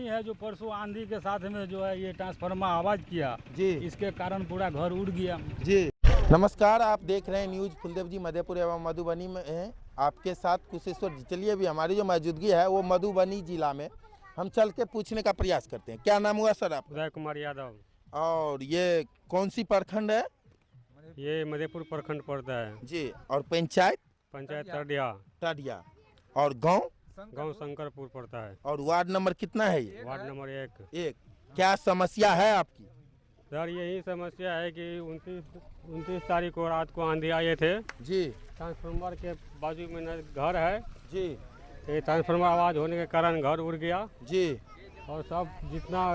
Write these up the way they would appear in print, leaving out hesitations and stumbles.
नहीं है, जो परसों आंधी के साथ में जो है ये ट्रांसफार्मर आवाज किया जी, इसके कारण पूरा घर उड़ गया। जी। नमस्कार, आप देख रहे हैं न्यूज़ फुलदेव जी मधेपुर एवं मधुबनी में हैं। आपके साथ कुशेश्वर जी। चलिए अभी हमारी जो मौजूदगी है वो मधुबनी जिला में, हम चल के पूछने का प्रयास करते हैं। क्या नाम हुआ सर आपका? उदय कुमार यादव। और ये कौन सी प्रखंड है? ये मधेपुर प्रखंड पड़ता है। जी। और पंचायत? पंचायत टडिया। टाडिया। और गांव? गांव शंकरपुर पड़ता है। और वार्ड नंबर कितना है ये? Ward number 1। एक। क्या समस्या है आपकी? सर यही समस्या है कि 29 तारीख को रात को आंधी आए थे। जी, ट्रांसफार्मर के बाजू में घर है। जी, ये ट्रांसफार्मर आवाज़ होने के कारण घर उड़ गया जी, और सब जितना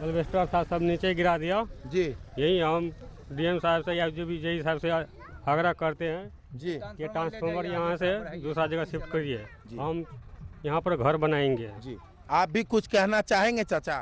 एल्वेस्टर था सब नीचे गिरा दिया। जी, यही हम डीएम साहब से या जो भी जेई साहब से आग्रह करते हैं जी, कि ट्रांसफार्मर यहाँ से दूसरा जगह शिफ्ट करिए, जी। हम यहाँ पर घर बनाएंगे। जी। आप भी कुछ कहना चाहेंगे चाचा?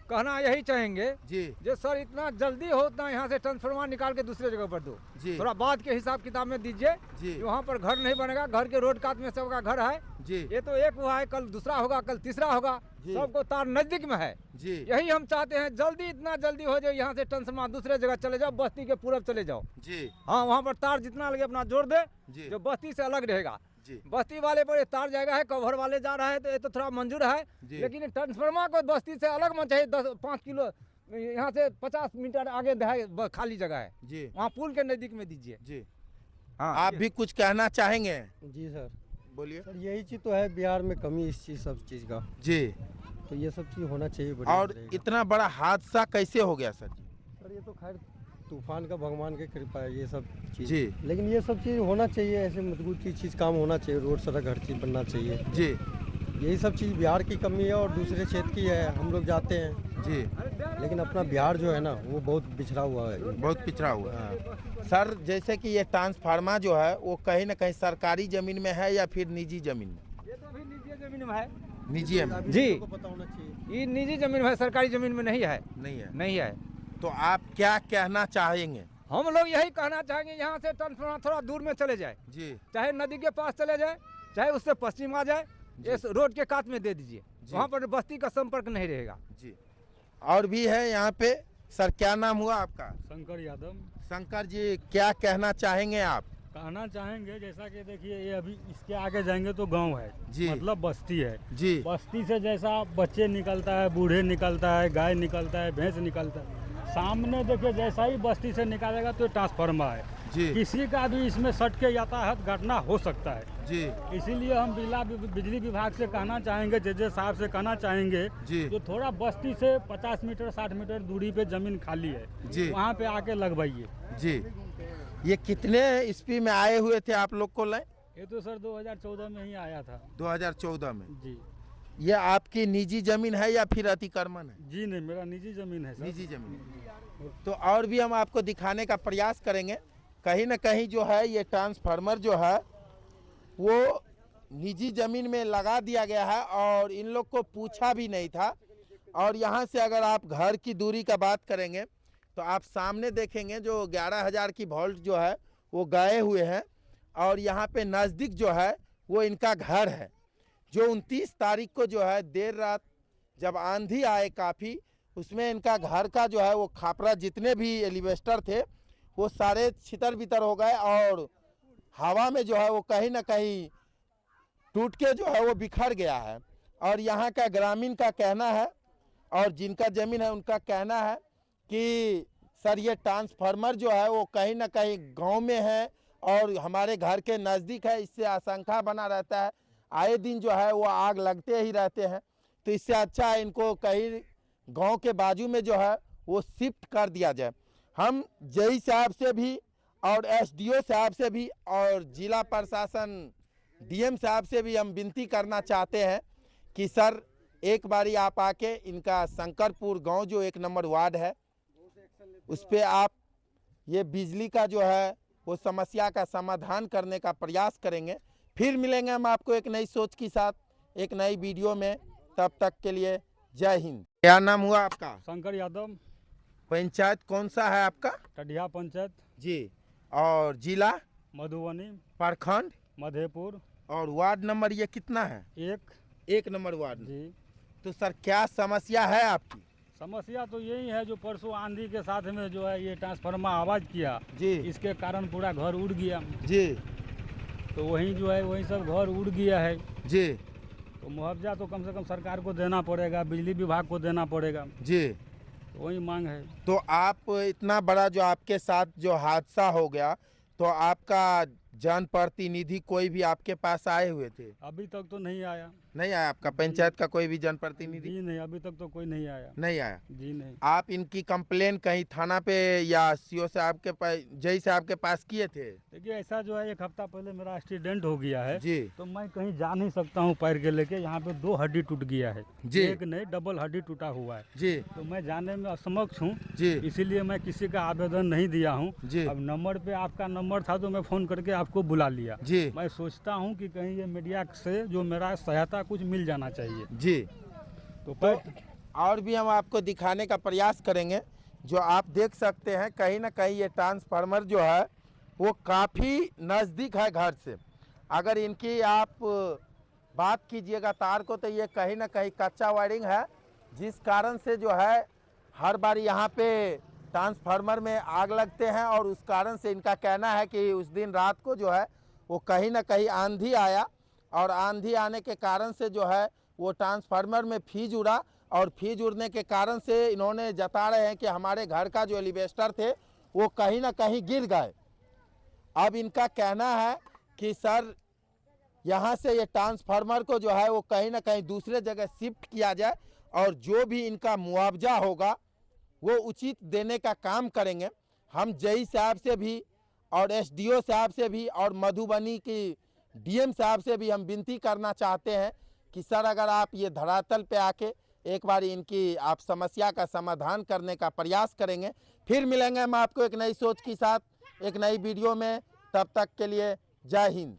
कहना यही चाहेंगे जी, जो सर इतना जल्दी हो उतना यहाँ से ट्रांसफार्मर निकाल के दूसरे जगह पर दो। जी, थोड़ा बाद के हिसाब किताब में दीजिए। जी, वहाँ पर घर नहीं बनेगा, घर के रोड कात में सबका घर है। जी, ये तो एक हुआ है, कल दूसरा होगा, कल तीसरा होगा। जी। सबको तार नजदीक में है। जी, यही हम चाहते हैं जल्दी, इतना जल्दी हो जाए यहाँ से ट्रांसफार्मर दूसरे जगह चले जाओ, बस्ती के पूरब चले जाओ। जी, हाँ, वहाँ पर तार जितना लगे अपना जोड़ दे, जी, जो बस्ती से अलग रहेगा। जी, बस्ती वाले पर ये तार जाएगा है, कवर वाले जा रहा है तो ये तो थोड़ा मंजूर है। जी। लेकिन ट्रांसफार्मर को बस्ती से अलग में चाहिए। 5 किलो यहाँ से 50 मीटर आगे खाली जगह है, जी, वहाँ पुल के नजदीक में दीजिए। जी। हाँ, आप भी कुछ कहना चाहेंगे? जी सर। बोलिए। सर यही चीज़ तो है, बिहार में कमी इस चीज़ सब चीज़ का, जी। तो ये सब चीज़ होना चाहिए। बढ़िया और रहेगा। इतना बड़ा हादसा कैसे हो गया सर? सर ये तो खैर तूफान का भगवान की कृपा है, ये सब चीज़। जी, लेकिन ये सब चीज़ होना चाहिए, ऐसे मजबूत चीज़ काम होना चाहिए, रोड सड़क हर चीज़ बनना चाहिए। जी, यही सब चीज़ बिहार की कमी है और दूसरे क्षेत्र की है। हम लोग जाते हैं, जी। लेकिन अपना बिहार जो है ना वो बहुत पिछड़ा हुआ है। बहुत पिछड़ा हुआ है। हाँ। सर जैसे कि ये ट्रांसफार्मर जो है वो कहीं ना कहीं सरकारी जमीन में है या फिर निजी जमीन में? ये तो भी निजी जमीन में है। निजी में? जी। को पता होना चाहिए। ये निजी जमीन में है, सरकारी जमीन में नहीं है। नहीं है। नहीं है। तो आप क्या कहना चाहेंगे? हम लोग यही कहना चाहेंगे यहाँ से ट्रांसफार्मर थोड़ा दूर में चले जाए, जी, चाहे नदी के पास चले जाए, चाहे उससे पश्चिम आ जाए, इस रोड के कात में दे दीजिए। जी। वहाँ पर बस्ती का संपर्क नहीं रहेगा। जी। और भी है यहाँ पे। सर क्या नाम हुआ आपका? शंकर यादव। शंकर जी, क्या कहना चाहेंगे आप? कहना चाहेंगे जैसा कि देखिए ये अभी इसके आगे जाएंगे तो गांव है, जी। मतलब बस्ती है। जी, बस्ती से जैसा बच्चे निकलता है, बूढ़े निकलता है, गाय निकलता है, भैंस निकलता है, सामने देखिए जैसा ही बस्ती से निकालेगा तो ट्रांसफार्मर है। जी, किसी का भी इसमें सट के यातायात घटना हो सकता है। जी, इसीलिए हम बिजली विभाग से कहना चाहेंगे, जज साहब से कहना चाहेंगे, जी, जो थोड़ा बस्ती से 50 मीटर 60 मीटर दूरी पे जमीन खाली है, जी, वहाँ पे आके लगवाइए। जी। ये कितने ईस्वी में आए हुए थे आप लोग को लाए? ये तो सर 2014 में ही आया था। 2014 में। जी ये आपकी निजी जमीन है या फिर अतिक्रमण है? जी नहीं, मेरा निजी जमीन है सर। निजी जमीन। तो और भी हम आपको दिखाने का प्रयास करेंगे। कहीं ना कहीं जो है ये ट्रांसफार्मर जो है वो निजी जमीन में लगा दिया गया है और इन लोग को पूछा भी नहीं था। और यहाँ से अगर आप घर की दूरी का बात करेंगे तो आप सामने देखेंगे जो 11,000 की वोल्ट जो है वो गए हुए हैं। और यहाँ पे नज़दीक जो है वो इनका घर है, जो 29 तारीख को जो है देर रात जब आंधी आए काफ़ी, उसमें इनका घर का जो है वो खापरा जितने भी एलिवेस्टर थे वो सारे छितर बितर हो गए और हवा में जो है वो कहीं ना कहीं टूट के जो है वो बिखर गया है। और यहाँ का ग्रामीण का कहना है और जिनका ज़मीन है उनका कहना है कि सर ये ट्रांसफार्मर जो है वो कहीं ना कहीं गांव में है और हमारे घर के नज़दीक है, इससे आशंका बना रहता है। आए दिन जो है वो आग लगते ही रहते हैं, तो इससे अच्छा है इनको कहीं गांव के बाजू में जो है वो शिफ्ट कर दिया जाए। हम जेई साहब से भी और एसडीओ साहब से भी और जिला प्रशासन डीएम साहब से भी हम विनती करना चाहते हैं कि सर एक बारी आप आके इनका शंकरपुर गांव जो 1 नंबर वार्ड है उस पर आप ये बिजली का जो है वो समस्या का समाधान करने का प्रयास करेंगे। फिर मिलेंगे हम आपको एक नई सोच के साथ एक नई वीडियो में। तब तक के लिए जय हिंद। क्या नाम हुआ आपका? शंकर यादव। पंचायत कौन सा है आपका? टडिया पंचायत। जी। और जिला? मधुबनी। प्रखंड? मधेपुर। और वार्ड नंबर ये कितना है? 1। 1 नंबर वार्ड। जी। तो सर क्या समस्या है आपकी? समस्या तो यही है, जो परसों आंधी के साथ में जो है ये ट्रांसफार्मर आवाज़ किया, जी इसके कारण पूरा घर उड़ गया। जी तो वहीं जो है वहीं सब घर उड़ गया है। जी तो मुआवजा तो कम से कम सरकार को देना पड़ेगा, बिजली विभाग को देना पड़ेगा। जी। तो वही मांग है। तो आप इतना बड़ा जो आपके साथ जो हादसा हो गया, तो आपका जनप्रतिनिधि कोई भी आपके पास आए हुए थे? अभी तक तो नहीं आया। नहीं आया आपका पंचायत का कोई भी जनप्रतिनिधि? जी नहीं, अभी तक तो कोई नहीं आया। नहीं आया। जी नहीं। आप इनकी कंप्लेन कहीं थाना पे या सीओ से आपके पास, जई से आपके पास किए थे? देखिए ऐसा जो है, एक हफ्ता पहले मेरा एक्सीडेंट हो गया है जी तो मैं कहीं जा नहीं सकता हूँ पैर के लेके। यहाँ पे 2 हड्डी टूट गया है, जी। एक नहीं डबल हड्डी टूटा हुआ है। जी तो मैं जाने में असमक्ष हूँ, जी इसीलिए मैं किसी का आवेदन नहीं दिया हूँ। जी अब नंबर पे आपका नंबर था तो मैं फ़ोन करके आपको बुला लिया। जी मैं सोचता हूँ कि कहीं ये मीडिया से जो मेरा सहायता कुछ मिल जाना चाहिए। जी। तो तो और भी हम आपको दिखाने का प्रयास करेंगे। जो आप देख सकते हैं कहीं ना कहीं ये ट्रांसफार्मर जो है वो काफ़ी नज़दीक है घर से। अगर इनकी आप बात कीजिएगा तार को, तो ये कहीं ना कहीं कच्चा वायरिंग है, जिस कारण से जो है हर बार यहाँ पे ट्रांसफार्मर में आग लगते हैं। और उस कारण से इनका कहना है कि उस दिन रात को जो है वो कहीं ना कहीं आंधी आया, और आंधी आने के कारण से जो है वो ट्रांसफार्मर में फ्यूज उड़ा, और फ्यूज उड़ने के कारण से इन्होंने जता रहे हैं कि हमारे घर का जो एलिवेस्टर थे वो कहीं ना कहीं गिर गए। अब इनका कहना है कि सर यहाँ से ये ट्रांसफार्मर को जो है वो कहीं ना कहीं दूसरे जगह शिफ्ट किया जाए, और जो भी इनका मुआवजा होगा वो उचित देने का काम करेंगे। हम जई साहब से भी और एसडीओ साहब से भी और मधुबनी की डीएम साहब से भी हम विनती करना चाहते हैं कि सर अगर आप ये धरातल पे आके एक बार इनकी आप समस्या का समाधान करने का प्रयास करेंगे। फिर मिलेंगे हम आपको एक नई सोच के साथ एक नई वीडियो में। तब तक के लिए जय हिंद।